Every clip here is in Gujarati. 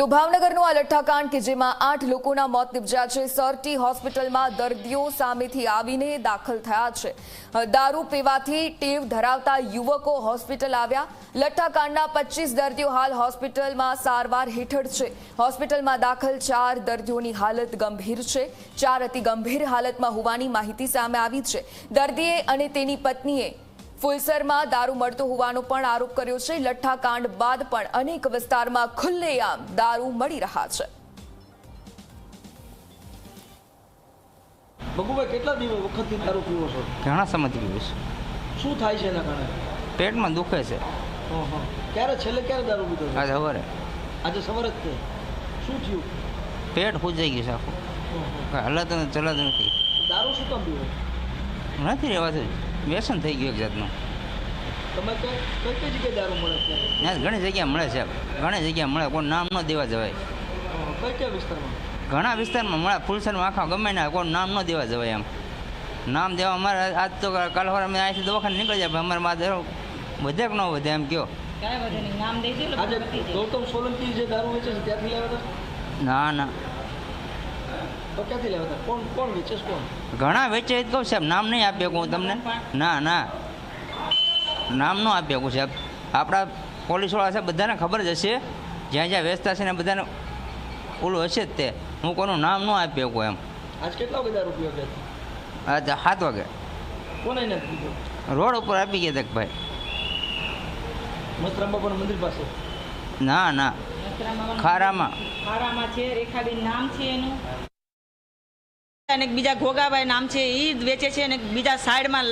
તો ભાવનગરનો આ લઠ્ઠાકાંડ કે જેમાં 8 લોકોના મોત નિપજ્યા છે। સરટી હોસ્પિટલમાં દર્દીઓ સામેથી આવીને દાખલ થયા છે। દારૂ પીવાથી ટેવ ધરાવતા યુવકો હોસ્પિટલ આવ્યા। લઠ્ઠાકાંડના 25 દર્દીઓ હાલ હોસ્પિટલમાં સારવાર હેઠળ છે। હોસ્પિટલમાં દાખલ 4 દર્દીઓની હાલત ગંભીર છે। 4 અતિ ગંભીર હાલતમાં હોવાની માહિતી સામે આવી છે। દર્દીએ અને તેની પત્નીએ ફુલસરમાં દારૂ મળતો હોવાનો પણ આરોપ કર્યો છે। લઠ્ઠાકાંડ બાદ પણ અનેક વિસ્તારમાં ખુલ્લેઆમ દારૂ મળી રહ્યા છે। બગુભાઈ કેટલા દિવસ વખતથી દારૂ પીવો છો? ઘણા સમયથી પીવું છું। શું થાય છે એના કારણે? પેટમાં દુખે છે। ક્યારે દારૂ પીધો? આજે સવારે સવારે જ તે શું થયું? પેટ ખૂજાઈ ગયું છે આખું, હલાતું નથી, ચલાતું નથી। દારૂ શું કામ પીવો? નથી રહેવાતું, વ્યસન થઈ ગયું એક જાતનું। તમે કઈ જગ્યાએ દારૂ મળે છે? ત્યાં ઘણી જગ્યા મળે છે, ઘણી જગ્યા મળે, કોઈ નામ ન દેવા જવાય। કયા વિસ્તારમાં? ઘણા વિસ્તારમાં મળે, ફુલસરમાં આખા ગમે ને કોઈ નામ ન દેવા જવાય। એમ નામ દેવા અમારે આજ તો કાલ સવારે અમે અહીંથી દવાખાને નીકળી જાય, અમારે માં વધે કે ન વધે એમ કયો? આજે ગૌતમ સોલંકી જે દારૂ વેચે છે ત્યાંથી લેવા હતા? ના, તો ક્યાંથી લેવા હતા? કોણ વેચે છે? કોણ? ઘણા વેચે જ કહું સાહેબ, નામ નહીં આપી શકું તમને। ના નામ ન આપી શકું સાહેબ। આપણા પોલીસવાળા સાહેબ બધાને ખબર જ હશે, જ્યાં જ્યાં વેચતા છે ને બધાને ઓલું હશે જ તે। હું કોઈનું નામ ન આપી શકું એમ। આજ કેટલા વાગે દારૂ પીવા ગયા? આજ 7 વાગે કોને એને પીધો? રોડ ઉપર આપી ગયા હતા ભાઈ। મસ્તરામ બાપાના મંદિર પાસે? ના ખારામાં છે, રેખાબેન નામ છે એનું, અને બીજા ઘોગાભાઈ નામ છે, એ વેચે છે, અને બીજા સાઈડમાં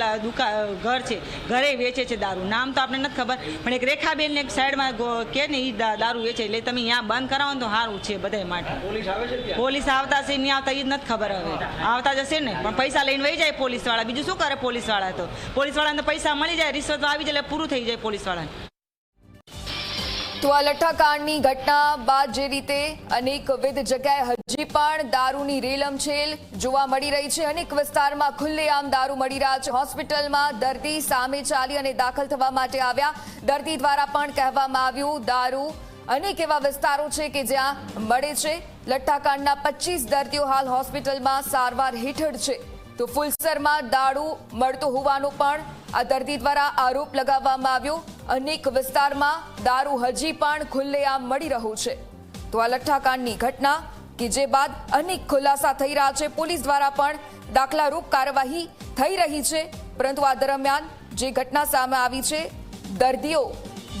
ઘર છે, ઘરે વેચે છે દારૂ। નામ તો આપણે નથી ખબર, પણ એક રેખાબેન એક સાઈડમાં કે ને એ દારૂ વેચે, એટલે તમે અહીંયા બંધ કરાવો ને તો સારું છે બધા માટે। પોલીસ આવે છે? પોલીસ આવતા છે નહીં આવતા એ જ નથી ખબર, હવે આવતા જશે ને, પણ પૈસા લઈને વહી જાય પોલીસવાળા। બીજું શું કરે પોલીસવાળા? તો પોલીસવાળાને પૈસા મળી જાય, રિશ્વત આવી જાય એટલે પૂરું થઈ જાય પોલીસવાળાને। તો આ લઠ્ઠાકાંડની ઘટના બાદ જે રીતે અનેકવિધ જગ્યાએ હજી પણ દારૂની રેલમછેલ જોવા મળી રહી છે। અનેક વિસ્તારમાં ખુલ્લેઆમ દારૂ મળી રહ્યા છે। હોસ્પિટલમાં દર્દી સામે ચાલી અને દાખલ થવા માટે આવ્યા। દર્દી દ્વારા પણ કહેવામાં આવ્યું દારૂ અનેક એવા વિસ્તારો છે કે જ્યાં મળે છે। લઠ્ઠાકાંડના 25 દર્દીઓ હાલ હોસ્પિટલમાં સારવાર હેઠળ છે। તો ફુલસરમાં દારૂ મળતો હોવાનો પણ આ દર્દી દ્વારા આરોપ લગાવવામાં આવ્યો। અનેક વિસ્તારમાં દારૂ હજી પણ ખુલ્લેઆમ મળી રહ્યું છે। તો આ લઠ્ઠાકાંડની ઘટના કે જે બાદ અનેક ખુલાસા થઈ રહ્યા છે। પોલીસ દ્વારા પણ દાખલારૂપ કાર્યવાહી થઈ રહી છે, પરંતુ આ દરમિયાન જે ઘટના સામે આવી છે, દર્દીઓ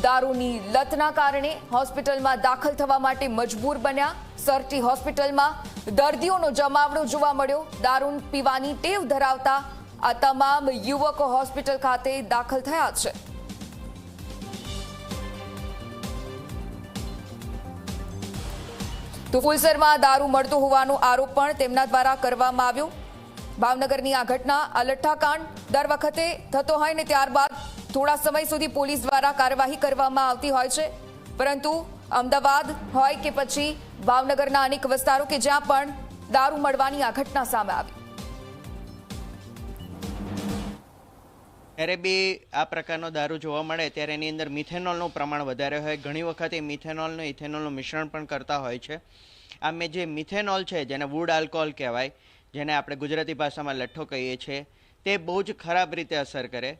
દારૂની લતના કારણે હોસ્પિટલમાં દાખલ થવા માટે મજબૂર બન્યા। સરટી હોસ્પિટલમાં દર્દીઓનો જમાવડો જોવા મળ્યો। દારૂ પીવાની ટેવ ધરાવતા આ તમામ યુવકો હોસ્પિટલ ખાતે દાખલ થયા છે। તો ફુલસરમાં દારૂ મળતો હોવાનો આરોપ પણ તેમના દ્વારા કરવામાં આવ્યો। ભાવનગરની આ ઘટના, આ લઠ્ઠાકાંડ દર વખતે થતો હોય ને ત્યારબાદ થોડા સમય સુધી પોલીસ દ્વારા કાર્યવાહી કરવામાં આવતી હોય છે, પરંતુ અમદાવાદ હોય કે પછી ભાવનગરના અનેક વિસ્તારો કે જ્યાં પણ દારૂ મળવાની આ ઘટના સામે આવી। ત્યારે બી આ પ્રકારનો દારૂ જોવા મળે ત્યારે એની અંદર મિથેનોલનું પ્રમાણ વધારે હોય। ઘણી વખત એ મિથેનોલનું ઇથેનોલનું મિશ્રણ પણ કરતા હોય છે। આ જે મિથેનોલ છે, જેને વુડ આલ્કોહોલ કહેવાય, જેને આપણે ગુજરાતી ભાષામાં લઠ્ઠો કહીએ છીએ, તે બહુ જ ખરાબ રીતે અસર કરે।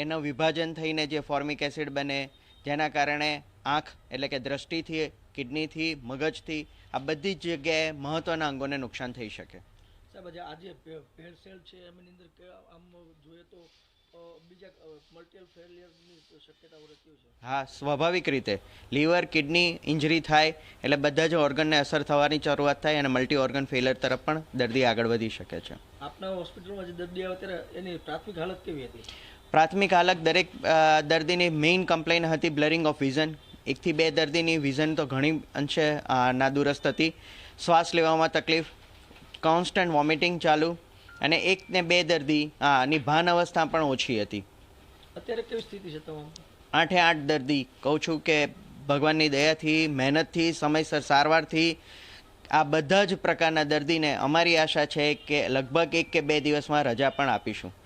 એનું વિભાજન થઈને જે ફોર્મિક એસિડ બને, જેના કારણે આંખ એટલે કે દ્રષ્ટિથી, કિડનીથી, મગજથી, આ બધી જ જગ્યાએ મહત્ત્વના અંગોને નુકસાન થઈ શકે। સાહેબ આજે ભેળસેળ છે એમની અંદર આમ જોઈએ તો બીજા મલ્ટીપલ ફેલિયરની શક્યતાઓ રહેતી છે? હા, સ્વાભાવિક રીતે લીવર, કિડની ઇન્જરી થાય એટલે બધા જ ઓર્ગનને અસર થવાની શરૂઆત થાય અને મલ્ટી ઓર્ગન ફેલિયર તરફ પણ દર્દી આગળ વધી શકે છે। આપના હોસ્પિટલમાં જે દર્દી આવે ત્યારે એની પ્રાથમિક હાલત કેવી હતી? પ્રાથમિક હાલત દરેક દર્દીની મેઇન કમ્પ્લેન હતી બ્લરિંગ ઓફ વિઝન। 1 થી 2 દર્દીની વિઝન તો ઘણી અંશે નાદુરસ્ત હતી। શ્વાસ લેવામાં તકલીફ, કોન્સ્ટન્ટ વોમિટિંગ ચાલુ, અને 1 ને 2 દર્દીની ભાન અવસ્થા પણ ઓછી હતી। અત્યારે કેવી સ્થિતિ છે તમામ? 8 એ 8 દર્દી કહું છું કે ભગવાનની દયાથી, મહેનતથી, સમયસર સારવારથી આ બધા જ પ્રકારના દર્દીને અમારી આશા છે કે લગભગ 1 કે 2 દિવસમાં રજા પણ આપીશું।